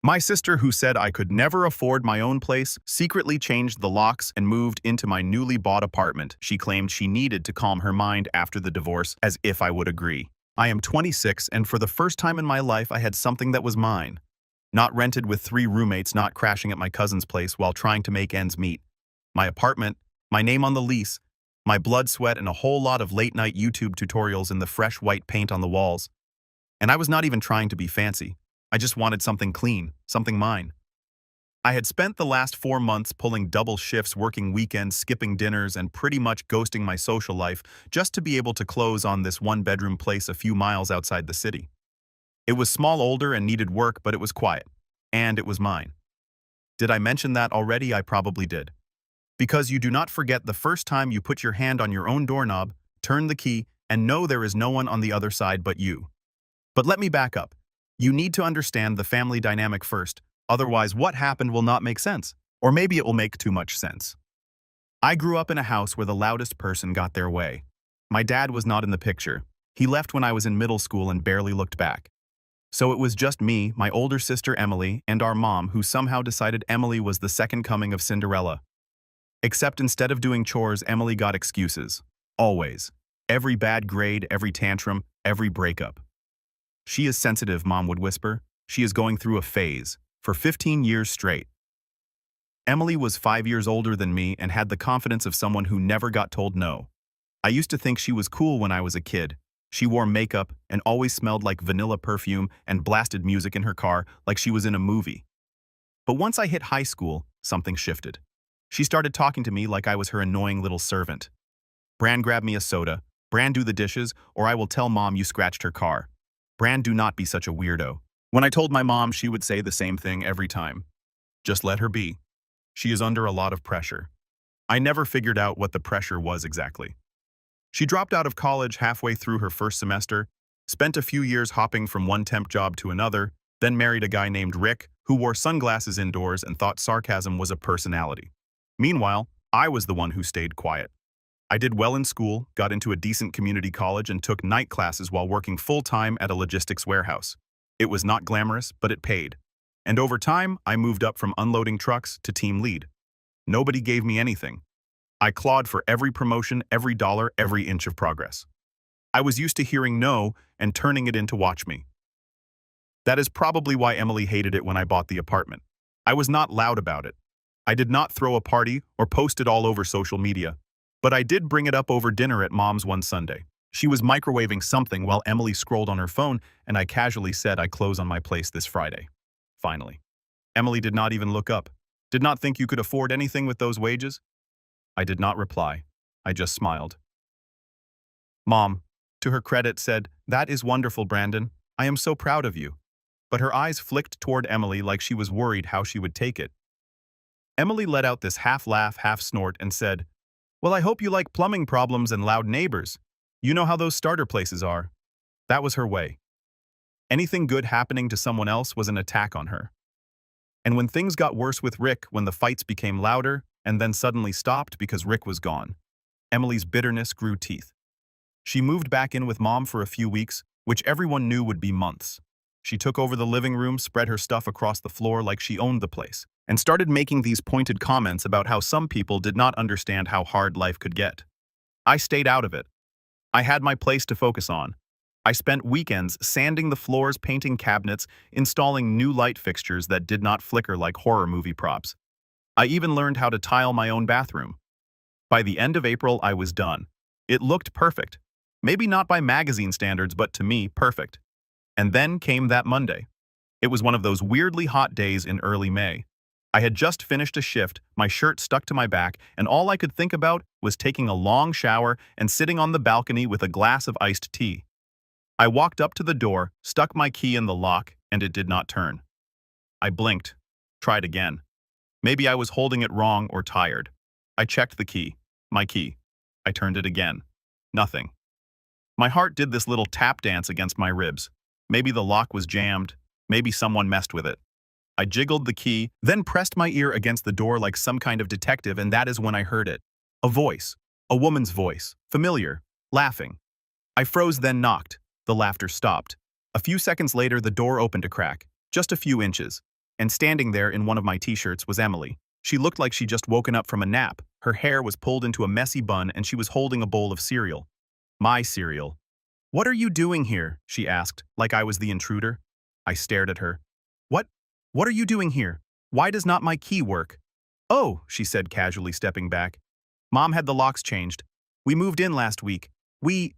My sister, who said I could never afford my own place, secretly changed the locks and moved into my newly bought apartment. She claimed she needed to calm her mind after the divorce, as if I would agree. I am 26, and for the first time in my life, I had something that was mine. Not rented with 3 roommates, not crashing at my cousin's place while trying to make ends meet. My apartment, my name on the lease, my blood, sweat, and a whole lot of late-night YouTube tutorials in the fresh white paint on the walls. And I was not even trying to be fancy. I just wanted something clean, something mine. I had spent the last 4 months pulling double shifts, working weekends, skipping dinners, and pretty much ghosting my social life just to be able to close on this one-bedroom place a few miles outside the city. It was small, older, and needed work, but it was quiet. And it was mine. Did I mention that already? I probably did. Because you do not forget the first time you put your hand on your own doorknob, turn the key, and know there is no one on the other side but you. But let me back up. You need to understand the family dynamic first, otherwise what happened will not make sense. Or maybe it will make too much sense. I grew up in a house where the loudest person got their way. My dad was not in the picture. He left when I was in middle school and barely looked back. So it was just me, my older sister Emily, and our mom, who somehow decided Emily was the second coming of Cinderella. Except instead of doing chores, Emily got excuses. Always. Every bad grade, every tantrum, every breakup. She is sensitive, Mom would whisper. She is going through a phase. For 15 years straight. Emily was 5 years older than me and had the confidence of someone who never got told no. I used to think she was cool when I was a kid. She wore makeup and always smelled like vanilla perfume and blasted music in her car like she was in a movie. But once I hit high school, something shifted. She started talking to me like I was her annoying little servant. Bran, grab me a soda. Bran, do the dishes, or I will tell Mom you scratched her car. Bran, do not be such a weirdo. When I told my mom, she would say the same thing every time. Just let her be. She is under a lot of pressure. I never figured out what the pressure was exactly. She dropped out of college halfway through her first semester, spent a few years hopping from one temp job to another, then married a guy named Rick who wore sunglasses indoors and thought sarcasm was a personality. Meanwhile, I was the one who stayed quiet. I did well in school, got into a decent community college, and took night classes while working full-time at a logistics warehouse. It was not glamorous, but it paid. And over time, I moved up from unloading trucks to team lead. Nobody gave me anything. I clawed for every promotion, every dollar, every inch of progress. I was used to hearing no and turning it into watch me. That is probably why Emily hated it when I bought the apartment. I was not loud about it. I did not throw a party or post it all over social media. But I did bring it up over dinner at Mom's one Sunday. She was microwaving something while Emily scrolled on her phone, and I casually said I close on my place this Friday. Finally. Emily did not even look up. Did not think you could afford anything with those wages? I did not reply. I just smiled. Mom, to her credit, said, "That is wonderful, Brandon. I am so proud of you." But her eyes flicked toward Emily like she was worried how she would take it. Emily let out this half-laugh, half-snort and said, "Well, I hope you like plumbing problems and loud neighbors. You know how those starter places are." That was her way. Anything good happening to someone else was an attack on her. And when things got worse with Rick, when the fights became louder and then suddenly stopped because Rick was gone, Emily's bitterness grew teeth. She moved back in with Mom for a few weeks, which everyone knew would be months. She took over the living room, spread her stuff across the floor like she owned the place, and started making these pointed comments about how some people did not understand how hard life could get. I stayed out of it. I had my place to focus on. I spent weekends sanding the floors, painting cabinets, installing new light fixtures that did not flicker like horror movie props. I even learned how to tile my own bathroom. By the end of April, I was done. It looked perfect. Maybe not by magazine standards, but to me, perfect. And then came that Monday. It was one of those weirdly hot days in early May. I had just finished a shift, my shirt stuck to my back, and all I could think about was taking a long shower and sitting on the balcony with a glass of iced tea. I walked up to the door, stuck my key in the lock, and it did not turn. I blinked, tried again. Maybe I was holding it wrong or tired. I checked the key, my key. I turned it again. Nothing. My heart did this little tap dance against my ribs. Maybe the lock was jammed. Maybe someone messed with it. I jiggled the key, then pressed my ear against the door like some kind of detective, and that is when I heard it. A voice. A woman's voice. Familiar. Laughing. I froze, then knocked. The laughter stopped. A few seconds later, the door opened a crack. Just a few inches. and standing there in one of my t-shirts was Emily. She looked like she just woken up from a nap. Her hair was pulled into a messy bun and she was holding a bowl of cereal. My cereal. "What are you doing here?" she asked, like I was the intruder. I stared at her. What? What are you doing here? Why does not my key work?" "Oh," she said, casually stepping back. "Mom had the locks changed. We moved in last week. We—"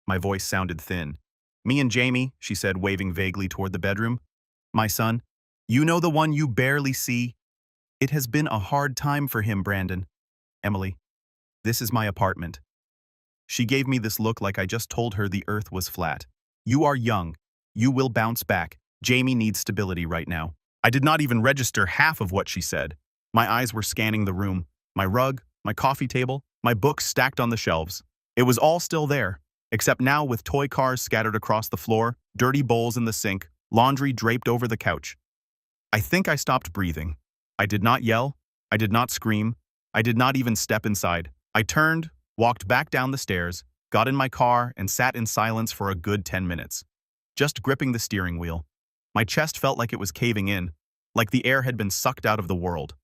My voice sounded thin. "Me and Jamie," she said, waving vaguely toward the bedroom. "My son. You know, the one you barely see? It has been a hard time for him, Brandon." "Emily, this is my apartment." She gave me this look like I just told her the earth was flat. "You are young. You will bounce back. Jamie needs stability right now." I did not even register half of what she said. My eyes were scanning the room. My rug, my coffee table, my books stacked on the shelves. It was all still there, except now with toy cars scattered across the floor, dirty bowls in the sink, laundry draped over the couch. I think I stopped breathing. I did not yell. I did not scream. I did not even step inside. I turned, walked back down the stairs, got in my car, and sat in silence for a good 10 minutes, just gripping the steering wheel. My chest felt like it was caving in, like the air had been sucked out of the world.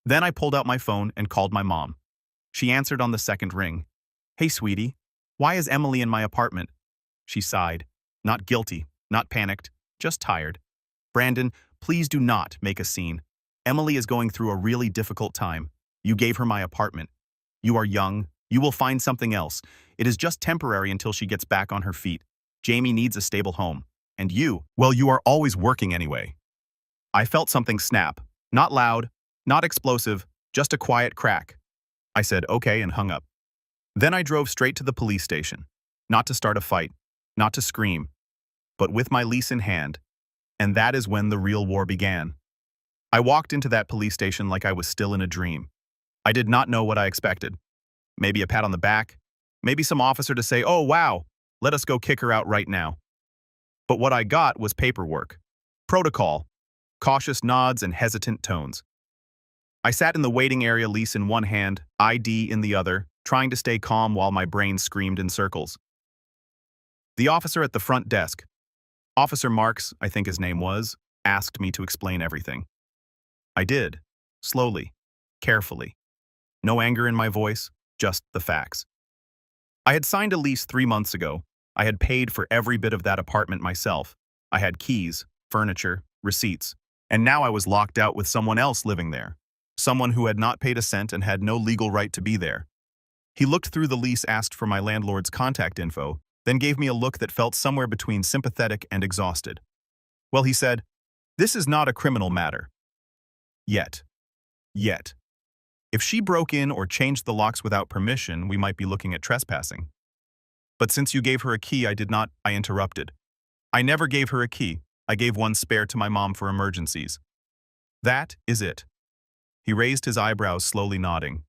Then I pulled out my phone and called my mom. She answered on the second ring. "Hey, sweetie, why is Emily in my apartment?" She sighed. Not guilty, not panicked, just tired. "Brandon, please do not make a scene. Emily is going through a really difficult time. You gave her my apartment. You are young. You will find something else. It is just temporary until she gets back on her feet. Jamie needs a stable home. And you, well, you are always working anyway." I felt something snap. Not loud, not explosive, just a quiet crack. I said okay and hung up. Then I drove straight to the police station. Not to start a fight, not to scream, but with my lease in hand. And that is when the real war began. I walked into that police station like I was still in a dream. I did not know what I expected. Maybe a pat on the back, maybe some officer to say, "Oh wow, let us go kick her out right now." But what I got was paperwork, protocol, cautious nods and hesitant tones. I sat in the waiting area, lease in one hand, ID in the other, trying to stay calm while my brain screamed in circles. The officer at the front desk, Officer Marks, I think his name was, asked me to explain everything. I did, slowly, carefully. No anger in my voice, just the facts. I had signed a lease 3 months ago. I had paid for every bit of that apartment myself. I had keys, furniture, receipts, and now I was locked out with someone else living there. Someone who had not paid a cent and had no legal right to be there. He looked through the lease, asked for my landlord's contact info, then gave me a look that felt somewhere between sympathetic and exhausted. Well, he said, "This is not a criminal matter. Yet. Yet. If she broke in or changed the locks without permission, we might be looking at trespassing. But since you gave her a key, I interrupted. I never gave her a key. I gave one spare to my mom for emergencies. That is it." He raised his eyebrows, slowly nodding.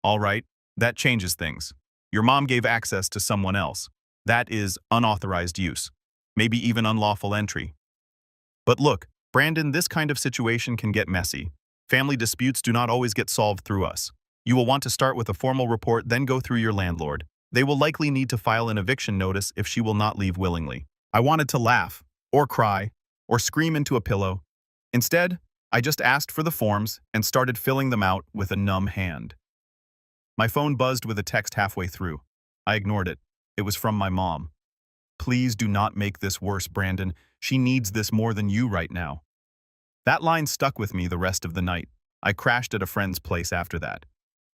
"All right, that changes things. Your mom gave access to someone else. That is unauthorized use, maybe even unlawful entry. But look, Brandon, this kind of situation can get messy. Family disputes do not always get solved through us. You will want to start with a formal report, then go through your landlord. They will likely need to file an eviction notice if she will not leave willingly." I wanted to laugh, or cry, or scream into a pillow. Instead, I just asked for the forms and started filling them out with a numb hand. My phone buzzed with a text halfway through. I ignored it. It was from my mom. "Please do not make this worse, Brandon. She needs this more than you right now." That line stuck with me the rest of the night. I crashed at a friend's place after that.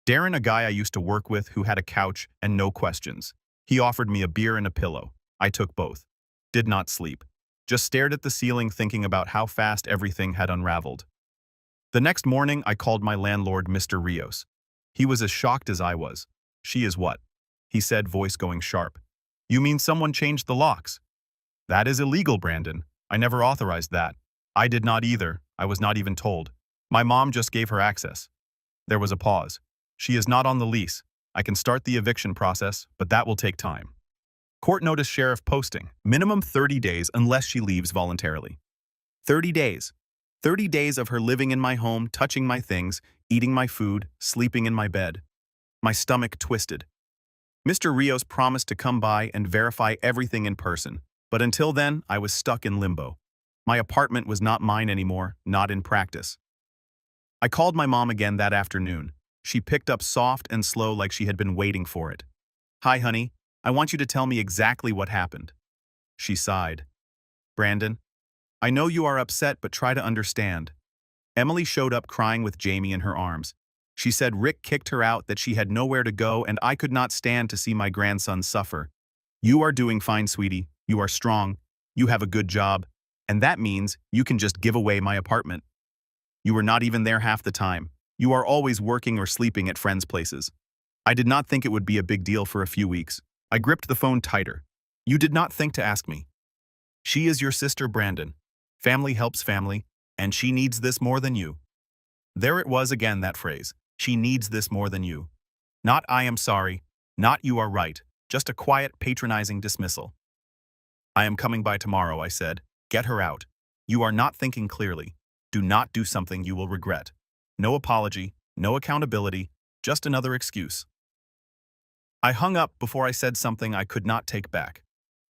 Darren, a guy I used to work with who had a couch and no questions. He offered me a beer and a pillow. I took both. Did not sleep. Just stared at the ceiling, thinking about how fast everything had unraveled. The next morning, I called my landlord, Mr. Rios. He was as shocked as I was. "She is what?" he said, voice going sharp. "You mean someone changed the locks?" "That is illegal, Brandon. I never authorized that." "I did not either. I was not even told. My mom just gave her access." There was a pause. "She is not on the lease. I can start the eviction process, but that will take time. Court notice, sheriff posting. Minimum 30 days unless she leaves voluntarily." 30 days. 30 days of her living in my home, touching my things, eating my food, sleeping in my bed. My stomach twisted. Mr. Rios promised to come by and verify everything in person, but until then, I was stuck in limbo. My apartment was not mine anymore, not in practice. I called my mom again that afternoon. She picked up soft and slow like she had been waiting for it. "Hi, honey. I want you to tell me exactly what happened." She sighed. "Brandon, I know you are upset, but try to understand." Emily showed up crying with Jamie in her arms. She said Rick kicked her out, that she had nowhere to go, and I could not stand to see my grandson suffer. "You are doing fine, sweetie. You are strong. You have a good job. And that means you can just give away my apartment. You were not even there half the time. You are always working or sleeping at friends' places." I did not think it would be a big deal for a few weeks. I gripped the phone tighter. "You did not think to ask me." "She is your sister, Brandon. Family helps family, and she needs this more than you." There it was again, that phrase. She needs this more than you. Not "I am sorry," not "you are right," just a quiet, patronizing dismissal. "I am coming by tomorrow," I said. "Get her out. You are not thinking clearly. Do not do something you will regret." No apology, no accountability, just another excuse. I hung up before I said something I could not take back.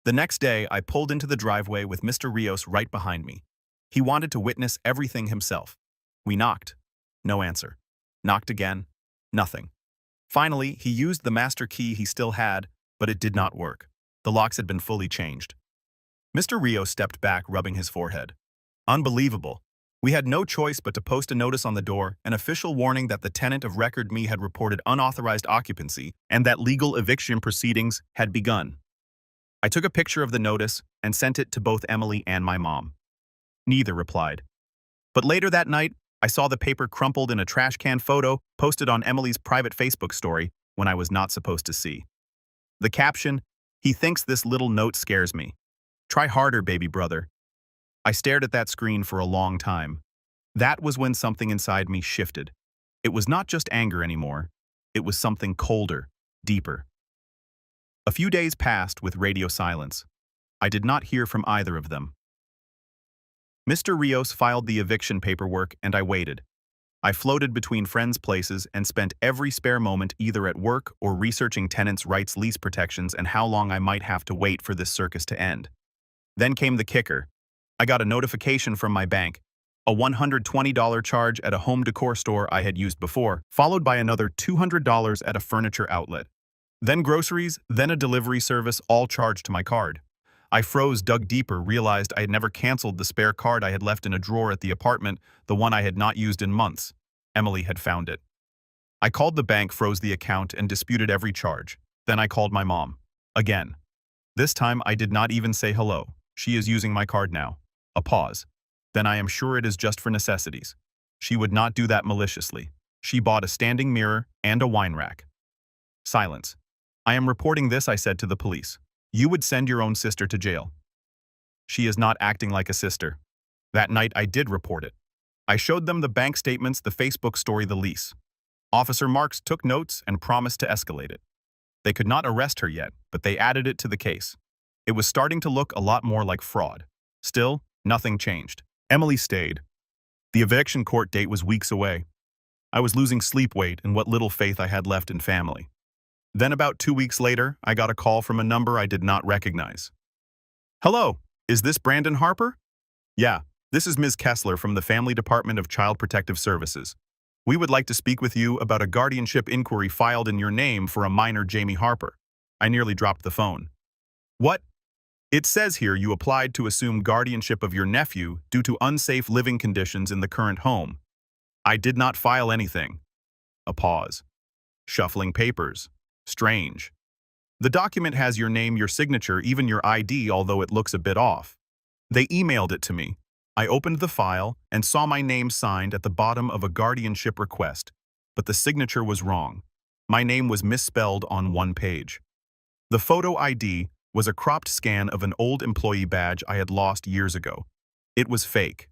The next day, I pulled into the driveway with Mr. Rios right behind me. He wanted to witness everything himself. We knocked. No answer. Knocked again. Nothing. Finally, he used the master key he still had, but it did not work. The locks had been fully changed. Mr. Rios stepped back, rubbing his forehead. Unbelievable. We had no choice but to post a notice on the door, an official warning that the tenant of record me had reported unauthorized occupancy and that legal eviction proceedings had begun. I took a picture of the notice and sent it to both Emily and my mom. Neither replied. But later that night, I saw the paper crumpled in a trash can photo posted on Emily's private Facebook story when I was not supposed to see. The caption, "He thinks this little note scares me. Try harder, baby brother." I stared at that screen for a long time. That was when something inside me shifted. It was not just anger anymore. It was something colder, deeper. A few days passed with radio silence. I did not hear from either of them. Mr. Rios filed the eviction paperwork, and I waited. I floated between friends' places and spent every spare moment either at work or researching tenants' rights, lease protections, and how long I might have to wait for this circus to end. Then came the kicker. I got a notification from my bank, a $120 charge at a home decor store I had used before, followed by another $200 at a furniture outlet. Then groceries, then a delivery service, all charged to my card. I froze, dug deeper, realized I had never canceled the spare card I had left in a drawer at the apartment, the one I had not used in months. Emily had found it. I called the bank, froze the account, and disputed every charge. Then I called my mom. Again. This time I did not even say hello. She is using my card now. A pause. Then I am sure it is just for necessities. She would not do that maliciously. She bought a standing mirror and a wine rack. Silence. "I am reporting this," I said to the police. "You would send your own sister to jail." "She is not acting like a sister." That night I did report it. I showed them the bank statements, the Facebook story, the lease. Officer Marks took notes and promised to escalate it. They could not arrest her yet, but they added it to the case. It was starting to look a lot more like fraud. Still, nothing changed. Emily stayed. The eviction court date was weeks away. I was losing sleep weight and what little faith I had left in family. Then about 2 weeks later, I got a call from a number I did not recognize. "Hello, is this Brandon Harper?" "Yeah, this is Ms. Kessler from the Family Department of Child Protective Services. We would like to speak with you about a guardianship inquiry filed in your name for a minor, Jamie Harper." I nearly dropped the phone. "What? It says here you applied to assume guardianship of your nephew due to unsafe living conditions in the current home." "I did not file anything." A pause. Shuffling papers. Strange. "The document has your name, your signature, even your ID, although it looks a bit off." They emailed it to me. I opened the file and saw my name signed at the bottom of a guardianship request, but the signature was wrong. My name was misspelled on one page. The photo ID was a cropped scan of an old employee badge I had lost years ago. It was fake.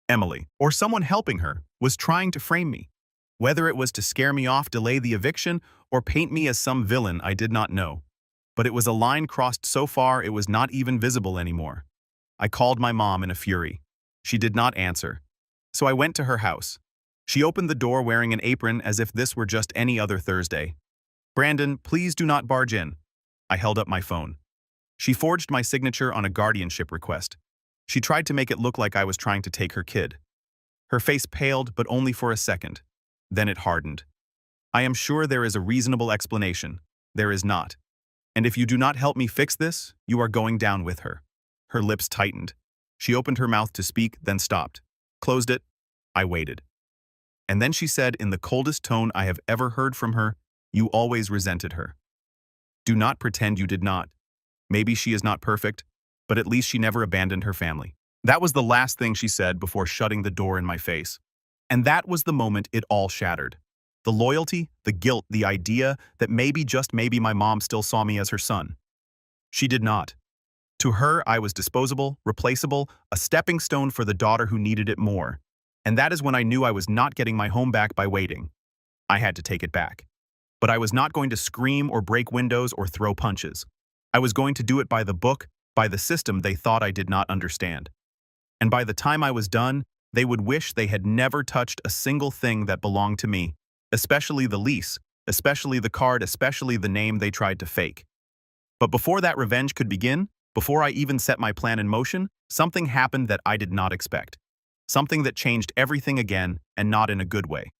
Emily, or someone helping her, was trying to frame me. Whether it was to scare me off, delay the eviction, or paint me as some villain, I did not know. But it was a line crossed so far it was not even visible anymore. I called my mom in a fury. She did not answer. So I went to her house. She opened the door wearing an apron as if this were just any other Thursday. "Brandon, please do not barge in." I held up my phone. She forged my signature on a guardianship request. She tried to make it look like I was trying to take her kid. Her face paled, but only for a second. Then it hardened. I am sure there is a reasonable explanation. There is not. And if you do not help me fix this, you are going down with her. Her lips tightened. She opened her mouth to speak, then stopped. Closed it. I waited. And then she said in the coldest tone I have ever heard from her, "You always resented her. Do not pretend you did not. Maybe she is not perfect, but at least she never abandoned her family." That was the last thing she said before shutting the door in my face. And that was the moment it all shattered. The loyalty, the guilt, the idea that maybe, just maybe, my mom still saw me as her son. She did not. To her, I was disposable, replaceable, a stepping stone for the daughter who needed it more. And that is when I knew I was not getting my home back by waiting. I had to take it back. But I was not going to scream or break windows or throw punches. I was going to do it by the book, by the system they thought I did not understand. And by the time I was done, they would wish they had never touched a single thing that belonged to me, especially the lease, especially the card, especially the name they tried to fake. But before that revenge could begin, before I even set my plan in motion, something happened that I did not expect. Something that changed everything again, and not in a good way.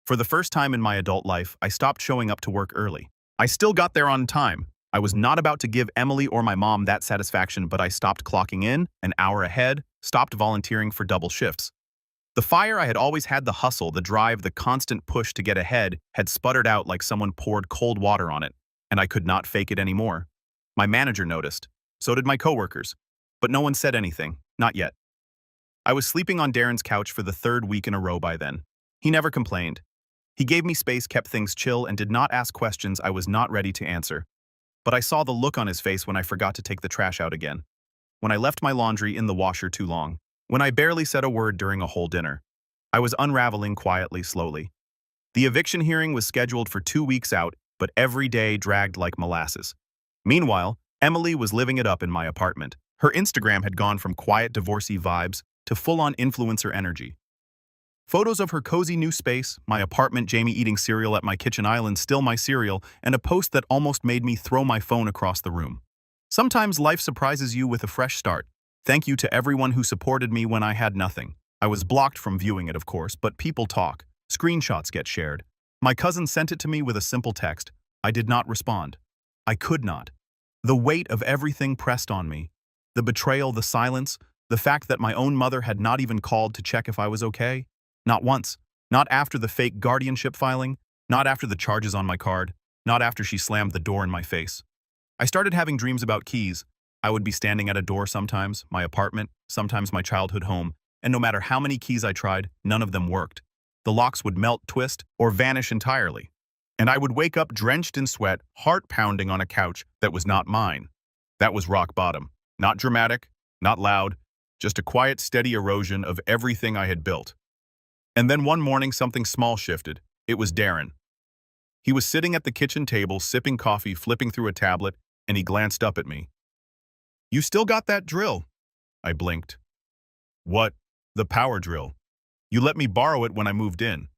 For the first time in my adult life, I stopped showing up to work early. I still got there on time. I was not about to give Emily or my mom that satisfaction, but I stopped clocking in an hour ahead, stopped volunteering for double shifts. The fire I had always had, the hustle, the drive, the constant push to get ahead, had sputtered out like someone poured cold water on it, and I could not fake it anymore. My manager noticed. So did my coworkers. But no one said anything, not yet. I was sleeping on Darren's couch for the third week in a row by then. He never complained. He gave me space, kept things chill, and did not ask questions I was not ready to answer. But I saw the look on his face when I forgot to take the trash out again. When I left my laundry in the washer too long. When I barely said a word during a whole dinner. I was unraveling quietly, slowly. The eviction hearing was scheduled for 2 weeks out, but every day dragged like molasses. Meanwhile, Emily was living it up in my apartment. Her Instagram had gone from quiet divorcee vibes to full-on influencer energy. Photos of her cozy new space, my apartment, Jamie eating cereal at my kitchen island, still my cereal, and a post that almost made me throw my phone across the room. Sometimes life surprises you with a fresh start. Thank you to everyone who supported me when I had nothing. I was blocked from viewing it, of course, but people talk. Screenshots get shared. My cousin sent it to me with a simple text. I did not respond. I could not. The weight of everything pressed on me. The betrayal, the silence, the fact that my own mother had not even called to check if I was okay. Not once. Not after the fake guardianship filing. Not after the charges on my card. Not after she slammed the door in my face. I started having dreams about keys. I would be standing at a door sometimes, my apartment, sometimes my childhood home, and no matter how many keys I tried, none of them worked. The locks would melt, twist, or vanish entirely. And I would wake up drenched in sweat, heart pounding on a couch that was not mine. That was rock bottom. Not dramatic, not loud, just a quiet, steady erosion of everything I had built. And then one morning something small shifted. It was Darren. He was sitting at the kitchen table, sipping coffee, flipping through a tablet, and he glanced up at me. "You still got that drill?" I blinked. "What? The power drill. You let me borrow it when I moved in.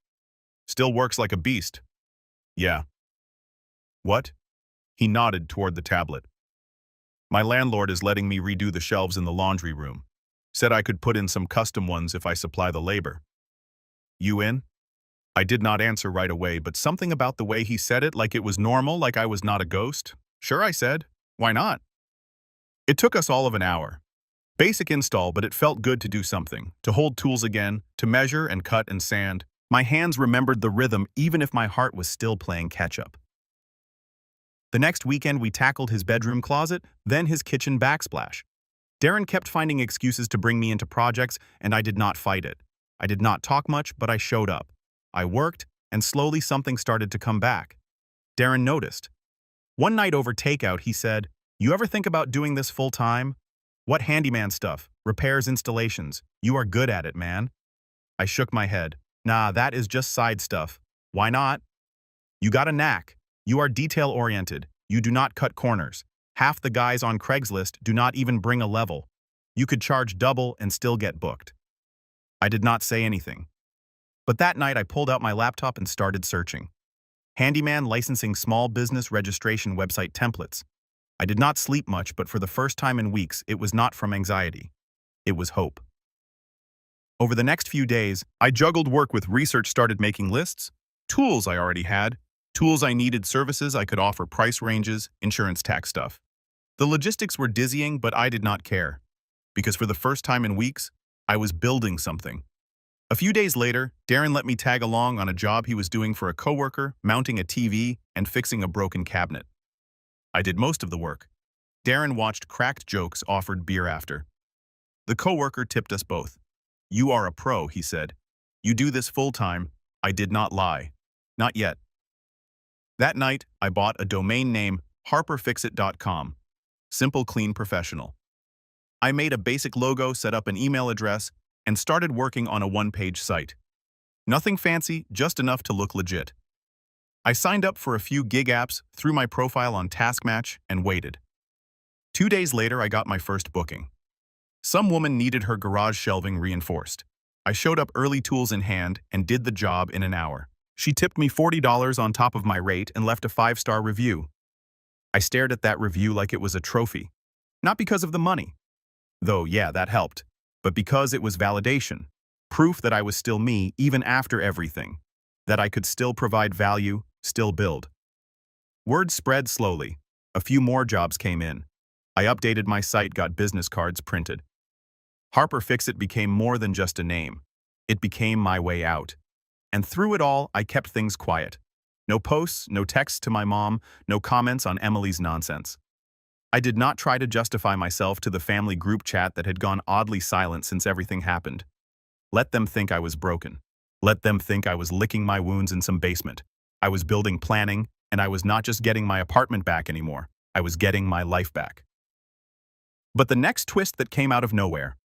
Still works like a beast." "Yeah." "What?" He nodded toward the tablet. "My landlord is letting me redo the shelves in the laundry room. Said I could put in some custom ones if I supply the labor." "You in?" I did not answer right away, but something about the way he said it, like it was normal, like I was not a ghost. "Sure," I said. "Why not?" It took us all of an hour. Basic install, but it felt good to do something, to hold tools again, to measure and cut and sand. My hands remembered the rhythm even if my heart was still playing catch-up. The next weekend we tackled his bedroom closet, then his kitchen backsplash. Darren kept finding excuses to bring me into projects, and I did not fight it. I did not talk much, but I showed up. I worked, and slowly something started to come back. Darren noticed. One night over takeout, he said, "You ever think about doing this full-time? What handyman stuff, repairs, installations? You are good at it, man." I shook my head. "Nah, that is just side stuff. Why not?" "You got a knack. You are detail-oriented. You do not cut corners. Half the guys on Craigslist do not even bring a level. You could charge double and still get booked." I did not say anything. But that night I pulled out my laptop and started searching. Handyman licensing small business registration website templates. I did not sleep much, but for the first time in weeks, it was not from anxiety. It was hope. Over the next few days, I juggled work with research, started making lists, tools I already had, tools I needed, services I could offer, price ranges, insurance, tax stuff. The logistics were dizzying, but I did not care, because for the first time in weeks, I was building something. A few days later, Darren let me tag along on a job he was doing for a coworker, mounting a TV and fixing a broken cabinet. I did most of the work. Darren watched, cracked jokes, offered beer after. The coworker tipped us both. "You are a pro," he said. "You do this full-time." I did not lie. Not yet. That night, I bought a domain name, harperfixit.com. Simple, clean, professional. I made a basic logo, set up an email address, and started working on a one-page site. Nothing fancy, just enough to look legit. I signed up for a few gig apps, threw my profile on TaskMatch, and waited. 2 days later, I got my first booking. Some woman needed her garage shelving reinforced. I showed up early, tools in hand, and did the job in an hour. She tipped me $40 on top of my rate and left a 5-star review. I stared at that review like it was a trophy. Not because of the money. Though, yeah, that helped. But because it was validation. Proof that I was still me, even after everything. That I could still provide value, still build. Word spread slowly. A few more jobs came in. I updated my site, got business cards printed. Harper Fixit became more than just a name. It became my way out. And through it all, I kept things quiet. No posts, no texts to my mom, no comments on Emily's nonsense. I did not try to justify myself to the family group chat that had gone oddly silent since everything happened. Let them think I was broken. Let them think I was licking my wounds in some basement. I was building, planning, and I was not just getting my apartment back anymore. I was getting my life back. But the next twist that came out of nowhere.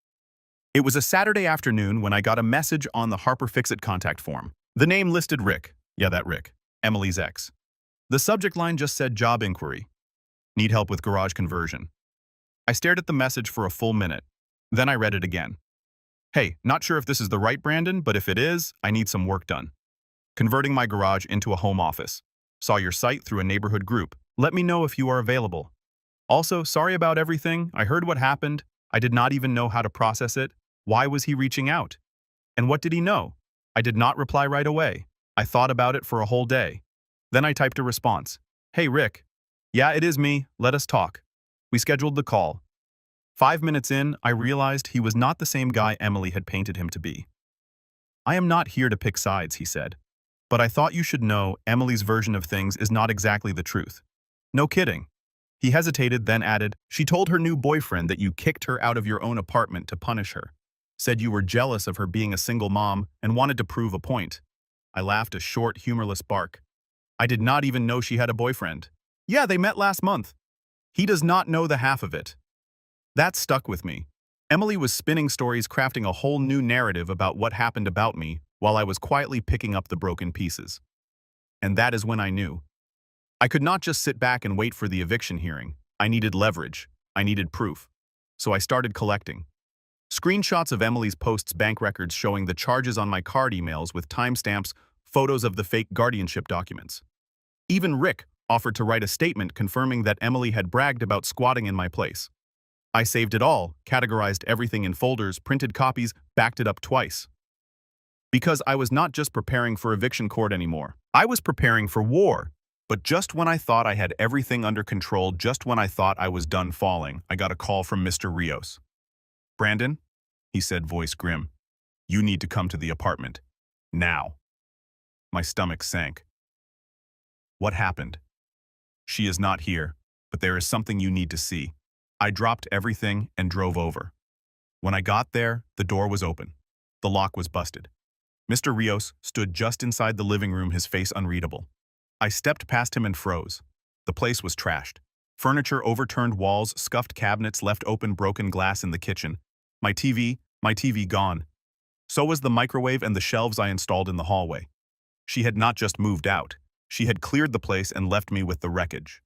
It was a Saturday afternoon when I got a message on the Harper Fixit contact form. The name listed Rick. Yeah, that Rick. Emily's ex. The subject line just said job inquiry. Need help with garage conversion. I stared at the message for a full minute. Then I read it again. Hey, not sure if this is the right Brandon, but if it is, I need some work done. Converting my garage into a home office. Saw your site through a neighborhood group. Let me know if you are available. Also, sorry about everything. I heard what happened. I did not even know how to process it. Why was he reaching out? And what did he know? I did not reply right away. I thought about it for a whole day. Then I typed a response. Hey, Rick. Yeah, it is me. Let us talk. We scheduled the call. 5 minutes in, I realized he was not the same guy Emily had painted him to be. I am not here to pick sides, he said. But I thought you should know Emily's version of things is not exactly the truth. No kidding. He hesitated, then added, she told her new boyfriend that you kicked her out of your own apartment to punish her. Said you were jealous of her being a single mom and wanted to prove a point. I laughed a short, humorless bark. I did not even know she had a boyfriend. Yeah, they met last month. He does not know the half of it. That stuck with me. Emily was spinning stories, crafting a whole new narrative about what happened about me while I was quietly picking up the broken pieces. And that is when I knew. I could not just sit back and wait for the eviction hearing. I needed leverage. I needed proof. So I started collecting. Screenshots of Emily's posts, bank records showing the charges on my card, emails with timestamps, photos of the fake guardianship documents. Even Rick offered to write a statement confirming that Emily had bragged about squatting in my place. I saved it all, categorized everything in folders, printed copies, backed it up twice. Because I was not just preparing for eviction court anymore. I was preparing for war. But just when I thought I had everything under control, just when I thought I was done falling, I got a call from Mr. Rios. Brandon, he said, voice grim, you need to come to the apartment. Now. My stomach sank. What happened? She is not here, but there is something you need to see. I dropped everything and drove over. When I got there, the door was open. The lock was busted. Mr. Rios stood just inside the living room, his face unreadable. I stepped past him and froze. The place was trashed. Furniture, overturned walls, scuffed cabinets, left open, broken glass in the kitchen. My TV gone. So was the microwave and the shelves I installed in the hallway. She had not just moved out. She had cleared the place and left me with the wreckage.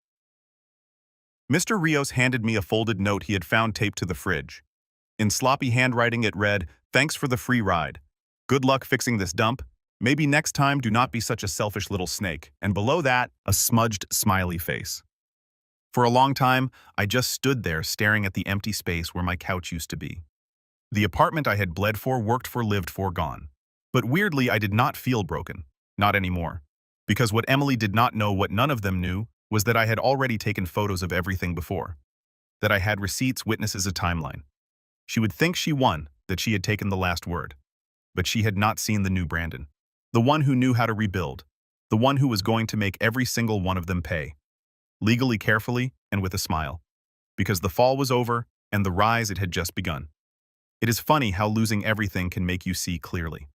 Mr. Rios handed me a folded note he had found taped to the fridge. In sloppy handwriting it read, "Thanks for the free ride. Good luck fixing this dump. Maybe next time do not be such a selfish little snake." And below that, a smudged, smiley face. For a long time, I just stood there staring at the empty space where my couch used to be. The apartment I had bled for, worked for, lived for, gone. But weirdly, I did not feel broken. Not anymore. Because what Emily did not know, what none of them knew, was that I had already taken photos of everything before. That I had receipts, witnesses, a timeline. She would think she won, that she had taken the last word. But she had not seen the new Brandon. The one who knew how to rebuild. The one who was going to make every single one of them pay. Legally, carefully, and with a smile. Because the fall was over, and the rise, it had just begun. It is funny how losing everything can make you see clearly.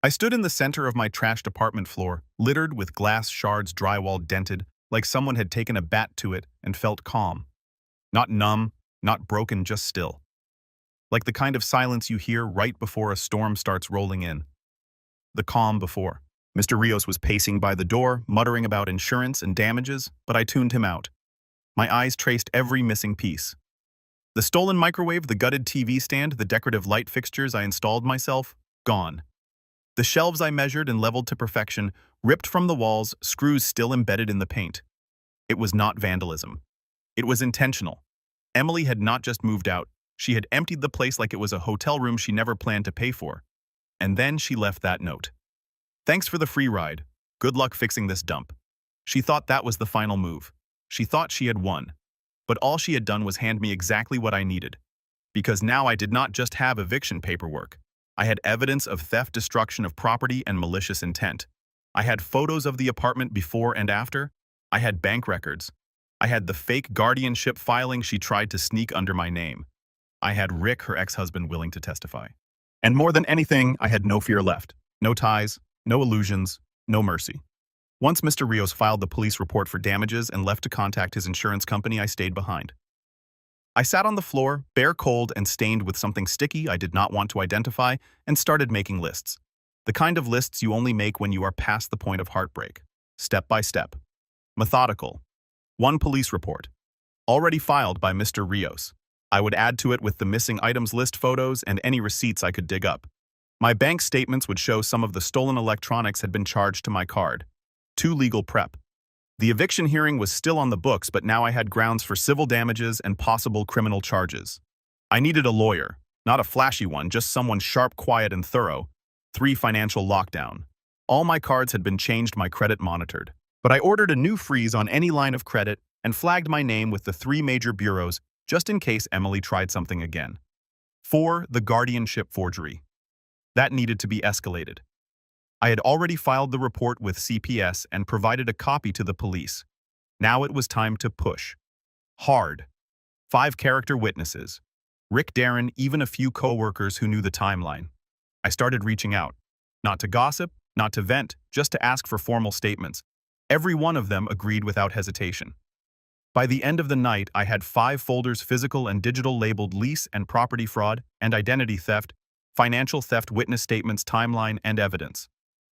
I stood in the center of my trashed apartment floor, littered with glass shards, drywall dented, like someone had taken a bat to it, and felt calm. Not numb, not broken, just still. Like the kind of silence you hear right before a storm starts rolling in. The calm before. Mr. Rios was pacing by the door, muttering about insurance and damages, but I tuned him out. My eyes traced every missing piece. The stolen microwave, the gutted TV stand, the decorative light fixtures I installed myself, gone. The shelves I measured and leveled to perfection, ripped from the walls, screws still embedded in the paint. It was not vandalism. It was intentional. Emily had not just moved out, she had emptied the place like it was a hotel room she never planned to pay for. And then she left that note. Thanks for the free ride. Good luck fixing this dump. She thought that was the final move. She thought she had won. But all she had done was hand me exactly what I needed. Because now I did not just have eviction paperwork. I had evidence of theft, destruction of property, and malicious intent. I had photos of the apartment before and after. I had bank records. I had the fake guardianship filing she tried to sneak under my name. I had Rick, her ex-husband, willing to testify. And more than anything, I had no fear left. No ties, no illusions, no mercy. Once Mr. Rios filed the police report for damages and left to contact his insurance company, I stayed behind. I sat on the floor, bare cold and stained with something sticky I did not want to identify, and started making lists. The kind of lists you only make when you are past the point of heartbreak. Step by step. Methodical. One police report. Already filed by Mr. Rios. I would add to it with the missing items list, photos, and any receipts I could dig up. My bank statements would show some of the stolen electronics had been charged to my card. 2 legal prep. The eviction hearing was still on the books, but now I had grounds for civil damages and possible criminal charges. I needed a lawyer, not a flashy one, just someone sharp, quiet, and thorough. 3 financial lockdown. All my cards had been changed, my credit monitored. But I ordered a new freeze on any line of credit and flagged my name with the 3 major bureaus just in case Emily tried something again. 4. The guardianship forgery. That needed to be escalated. I had already filed the report with CPS and provided a copy to the police. Now it was time to push. Hard. 5 character witnesses. Rick, Darren, even a few co-workers who knew the timeline. I started reaching out. Not to gossip, not to vent, just to ask for formal statements. Every one of them agreed without hesitation. By the end of the night, I had 5 folders, physical and digital, labeled lease and property fraud and identity theft, financial theft, witness statements, timeline, and evidence.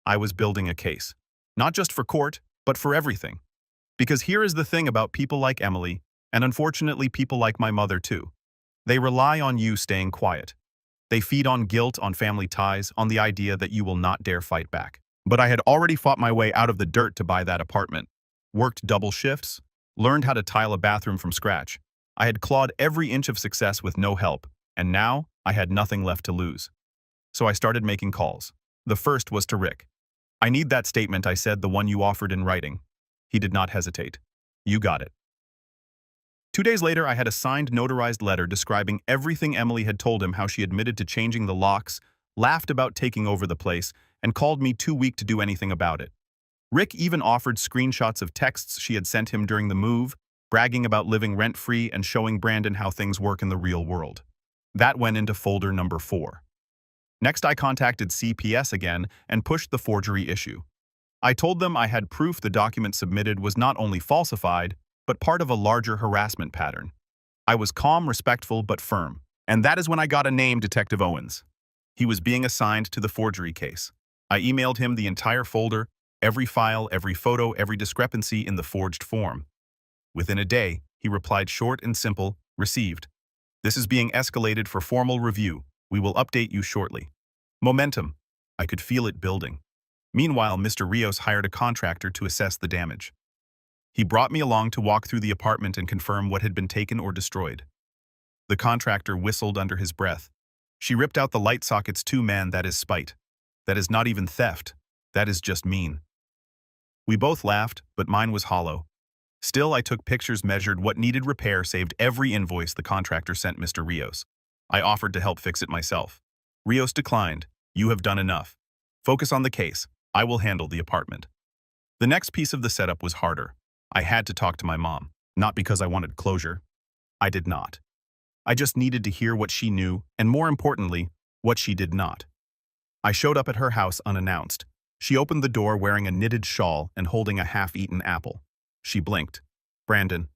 I was building a case. Not just for court, but for everything. Because here is the thing about people like Emily, and unfortunately people like my mother too. They rely on you staying quiet. They feed on guilt, on family ties, on the idea that you will not dare fight back. But I had already fought my way out of the dirt to buy that apartment. Worked double shifts, learned how to tile a bathroom from scratch. I had clawed every inch of success with no help, and now I had nothing left to lose. So I started making calls. The first was to Rick. I need that statement, I said, the one you offered in writing. He did not hesitate. You got it. 2 days later, I had a signed, notarized letter describing everything Emily had told him, how she admitted to changing the locks, laughed about taking over the place, and called me too weak to do anything about it. Rick even offered screenshots of texts she had sent him during the move, bragging about living rent-free and showing Brandon how things work in the real world. That went into folder number 4. Next, I contacted CPS again and pushed the forgery issue. I told them I had proof the document submitted was not only falsified, but part of a larger harassment pattern. I was calm, respectful, but firm. And that is when I got a name, Detective Owens. He was being assigned to the forgery case. I emailed him the entire folder, every file, every photo, every discrepancy in the forged form. Within a day, he replied short and simple, received. This is being escalated for formal review. We will update you shortly. Momentum. I could feel it building. Meanwhile, Mr. Rios hired a contractor to assess the damage. He brought me along to walk through the apartment and confirm what had been taken or destroyed. The contractor whistled under his breath, She ripped out the light sockets too, man, that is spite. That is not even theft. That is just mean. We both laughed, but mine was hollow. Still, I took pictures, measured what needed repair, saved every invoice the contractor sent Mr. Rios. I offered to help fix it myself. Rios declined. You have done enough. Focus on the case. I will handle the apartment. The next piece of the setup was harder. I had to talk to my mom, not because I wanted closure. I did not. I just needed to hear what she knew, and more importantly, what she did not. I showed up at her house unannounced. She opened the door wearing a knitted shawl and holding a half-eaten apple. She blinked. Brandon,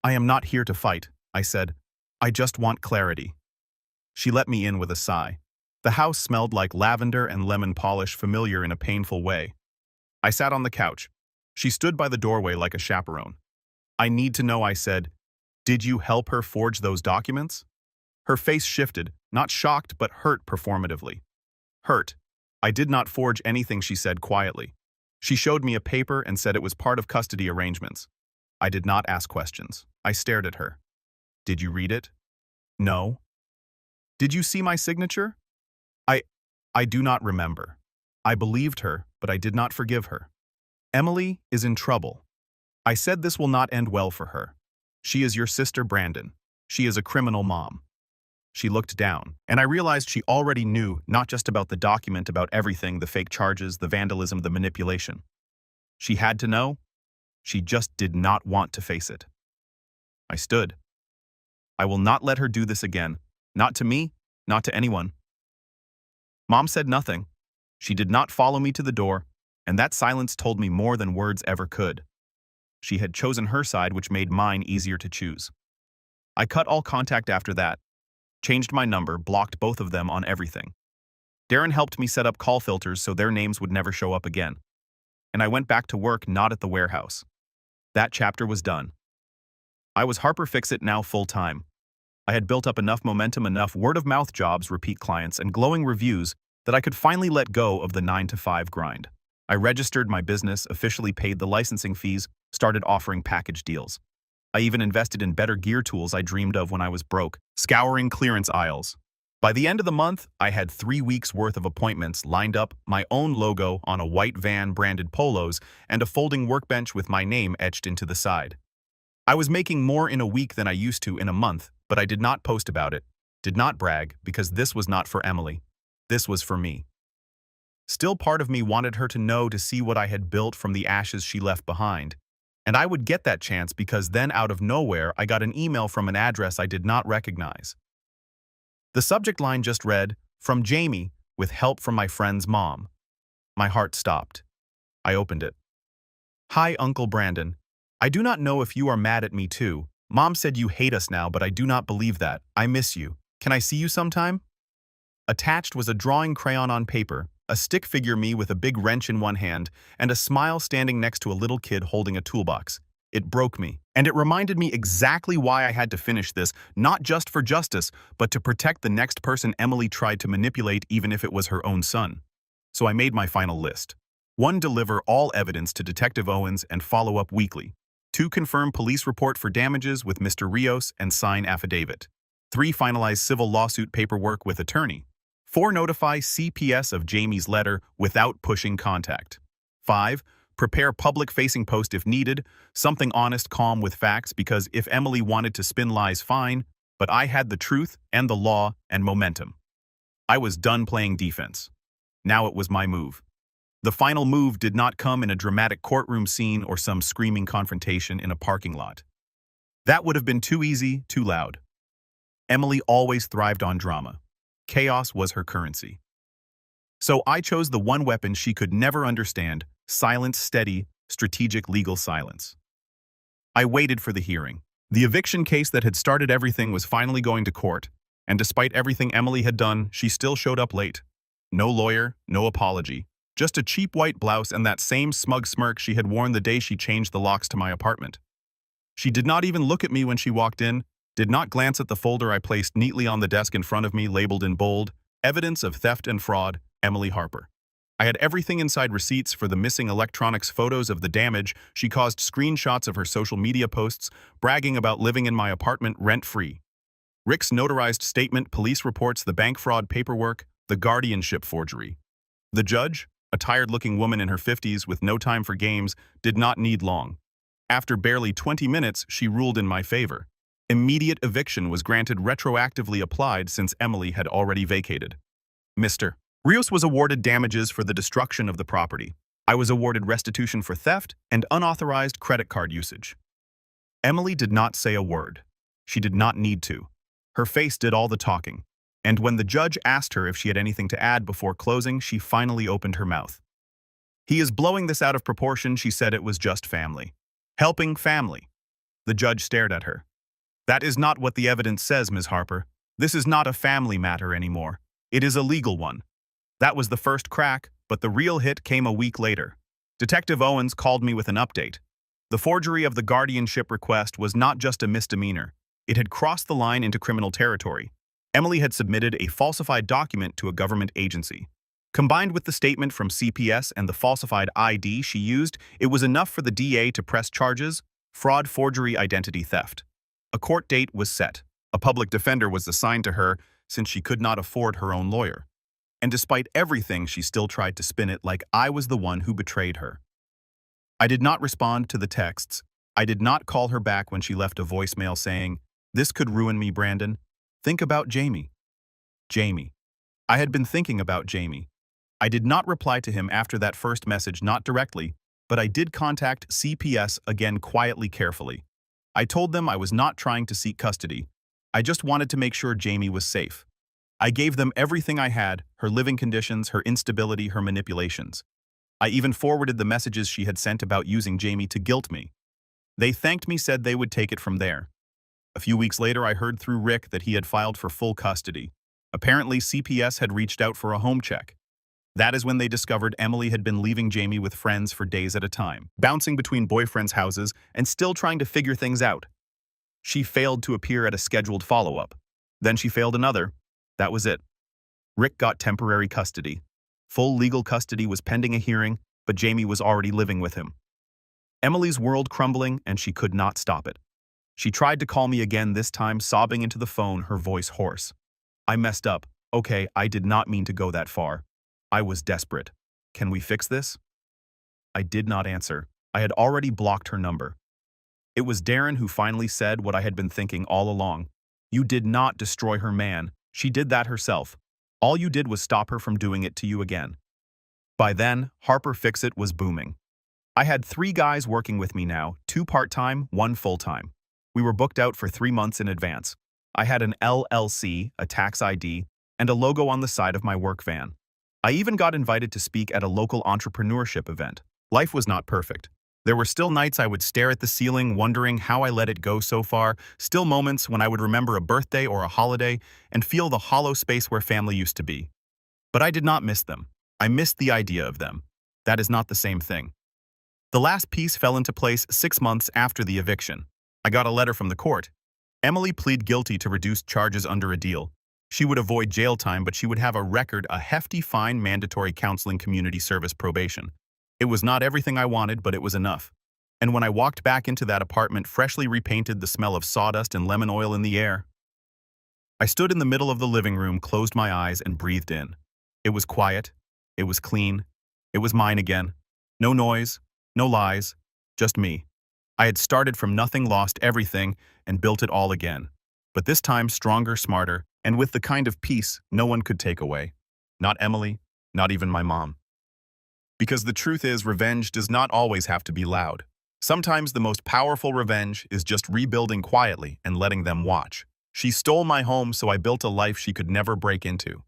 I am not here to fight, I said. I just want clarity. She let me in with a sigh. The house smelled like lavender and lemon polish, familiar in a painful way. I sat on the couch. She stood by the doorway like a chaperone. I need to know, I said. Did you help her forge those documents? Her face shifted, not shocked but hurt performatively. Hurt. I did not forge anything, she said quietly. She showed me a paper and said it was part of custody arrangements. I did not ask questions. I stared at her. Did you read it? No. Did you see my signature? I do not remember. I believed her, but I did not forgive her. Emily is in trouble. I said this will not end well for her. She is your sister, Brandon. She is a criminal mom. She looked down, and I realized she already knew not just about the document, about everything, the fake charges, the vandalism, the manipulation. She had to know. She just did not want to face it. I stood. I will not let her do this again. Not to me, not to anyone. Mom said nothing. She did not follow me to the door, and that silence told me more than words ever could. She had chosen her side, which made mine easier to choose. I cut all contact after that, changed my number, blocked both of them on everything. Darren helped me set up call filters so their names would never show up again. And I went back to work, not at the warehouse. That chapter was done. I was Harper Fix-It now full-time. I had built up enough momentum, enough word-of-mouth jobs, repeat clients, and glowing reviews that I could finally let go of the 9-to-5 grind. I registered my business, officially paid the licensing fees, started offering package deals. I even invested in better gear tools I dreamed of when I was broke, scouring clearance aisles. By the end of the month, I had 3 weeks' worth of appointments lined up, my own logo on a white van branded polos, and a folding workbench with my name etched into the side. I was making more in a week than I used to in a month, but I did not post about it, did not brag, because this was not for Emily. This was for me. Still, part of me wanted her to know, to see what I had built from the ashes she left behind. And I would get that chance because then, out of nowhere, I got an email from an address I did not recognize. The subject line just read, "From Jamie, with help from my friend's mom." My heart stopped. I opened it. "Hi, Uncle Brandon. I do not know if you are mad at me too. Mom said you hate us now, but I do not believe that. I miss you. Can I see you sometime?" Attached was a drawing crayon on paper, a stick figure me with a big wrench in one hand, and a smile standing next to a little kid holding a toolbox. It broke me, and it reminded me exactly why I had to finish this, not just for justice, but to protect the next person Emily tried to manipulate, even if it was her own son. So I made my final list. 1. Deliver all evidence to Detective Owens and follow up weekly. 2. Confirm police report for damages with Mr. Rios and sign affidavit. 3. Finalize civil lawsuit paperwork with attorney. 4. Notify CPS of Jamie's letter without pushing contact. 5. Prepare public-facing post if needed, something honest, calm with facts, because if Emily wanted to spin lies, fine, but I had the truth and the law and momentum. I was done playing defense. Now it was my move. The final move did not come in a dramatic courtroom scene or some screaming confrontation in a parking lot. That would have been too easy, too loud. Emily always thrived on drama. Chaos was her currency. So I chose the one weapon she could never understand: silent, steady, strategic legal silence. I waited for the hearing. The eviction case that had started everything was finally going to court, and despite everything Emily had done, she still showed up late. No lawyer, no apology, just a cheap white blouse and that same smug smirk she had worn the day she changed the locks to my apartment. She did not even look at me when she walked in, did not glance at the folder I placed neatly on the desk in front of me, labeled in bold, "Evidence of Theft and Fraud, Emily Harper." I had everything inside: receipts for the missing electronics, photos of the damage she caused, screenshots of her social media posts, bragging about living in my apartment rent-free. Rick's notarized statement, police reports, the bank fraud paperwork, the guardianship forgery. The judge, a tired-looking woman in her 50s with no time for games, did not need long. After barely 20 minutes, she ruled in my favor. Immediate eviction was granted, retroactively applied since Emily had already vacated. Mr. Rios was awarded damages for the destruction of the property. I was awarded restitution for theft and unauthorized credit card usage. Emily did not say a word. She did not need to. Her face did all the talking. And when the judge asked her if she had anything to add before closing, she finally opened her mouth. He is blowing this out of proportion, she said. It was just family. Helping family. The judge stared at her. That is not what the evidence says, Ms. Harper. This is not a family matter anymore. It is a legal one. That was the first crack, but the real hit came a week later. Detective Owens called me with an update. The forgery of the guardianship request was not just a misdemeanor. It had crossed the line into criminal territory. Emily had submitted a falsified document to a government agency. Combined with the statement from CPS and the falsified ID she used, it was enough for the DA to press charges: fraud, forgery, identity theft. A court date was set. A public defender was assigned to her since she could not afford her own lawyer. And despite everything, she still tried to spin it like I was the one who betrayed her. I did not respond to the texts. I did not call her back when she left a voicemail saying, "This could ruin me, Brandon. Think about Jamie." Jamie. I had been thinking about Jamie. I did not reply to him after that first message, not directly, but I did contact CPS again, quietly, carefully. I told them I was not trying to seek custody. I just wanted to make sure Jamie was safe. I gave them everything I had: her living conditions, her instability, her manipulations. I even forwarded the messages she had sent about using Jamie to guilt me. They thanked me, said they would take it from there. A few weeks later, I heard through Rick that he had filed for full custody. Apparently, CPS had reached out for a home check. That is when they discovered Emily had been leaving Jamie with friends for days at a time, bouncing between boyfriends' houses and still trying to figure things out. She failed to appear at a scheduled follow-up. Then she failed another. That was it. Rick got temporary custody. Full legal custody was pending a hearing, but Jamie was already living with him. Emily's world crumbling, and she could not stop it. She tried to call me again, this time sobbing into the phone, her voice hoarse. I messed up. Okay, I did not mean to go that far. I was desperate. Can we fix this? I did not answer. I had already blocked her number. It was Darren who finally said what I had been thinking all along. You did not destroy her, man. She did that herself. All you did was stop her from doing it to you again. By then, Harper Fix-It was booming. I had 3 guys working with me now, 2 part-time, 1 full-time. We were booked out for 3 months in advance. I had an LLC, a tax ID, and a logo on the side of my work van. I even got invited to speak at a local entrepreneurship event. Life was not perfect. There were still nights I would stare at the ceiling, wondering how I let it go so far, still moments when I would remember a birthday or a holiday and feel the hollow space where family used to be. But I did not miss them. I missed the idea of them. That is not the same thing. The last piece fell into place 6 months after the eviction. I got a letter from the court. Emily pleaded guilty to reduced charges under a deal. She would avoid jail time, but she would have a record, a hefty fine, mandatory counseling, community service, probation. It was not everything I wanted, but it was enough. And when I walked back into that apartment, freshly repainted, the smell of sawdust and lemon oil in the air, I stood in the middle of the living room, closed my eyes, and breathed in. It was quiet. It was clean. It was mine again. No noise, no lies, just me. I had started from nothing, lost everything, and built it all again. But this time stronger, smarter, and with the kind of peace no one could take away. Not Emily, not even my mom. Because the truth is, revenge does not always have to be loud. Sometimes the most powerful revenge is just rebuilding quietly and letting them watch. She stole my home, so I built a life she could never break into.